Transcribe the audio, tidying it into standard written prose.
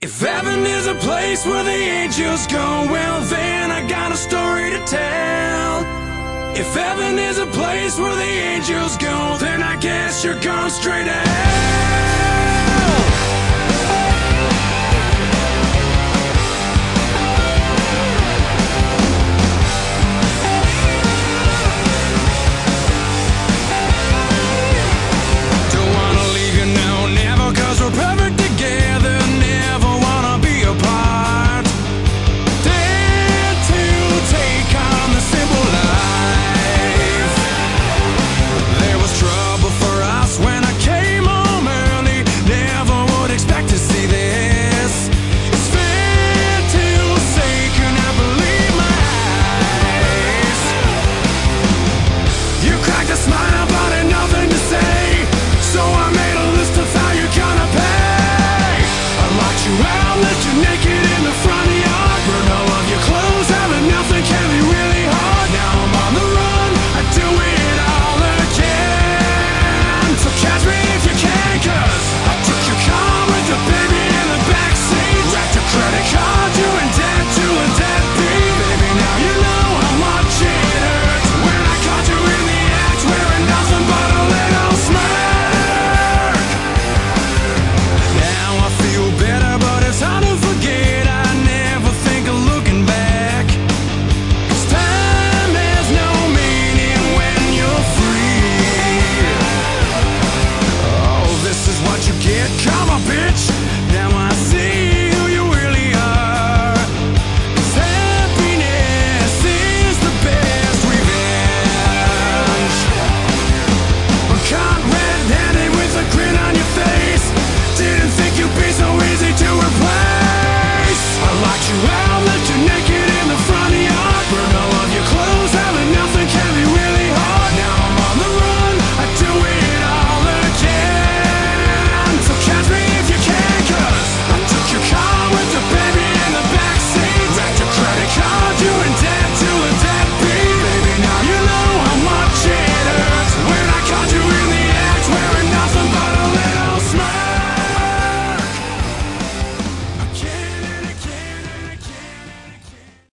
If heaven is a place where the angels go, well then I got a story to tell. If heaven is a place where the angels go, then I guess you're going straight to hell. Don't wanna leave you now, never, 'cause we're perfect together. Never wanna be apart. Dare to take on the simple life. There was trouble for us when I came home early. Never would expect to see this. It's fair to say, can I believe my eyes? You cracked a smile but had nothing to say, so I made a list of how you're gonna pay. I locked you out, left you naked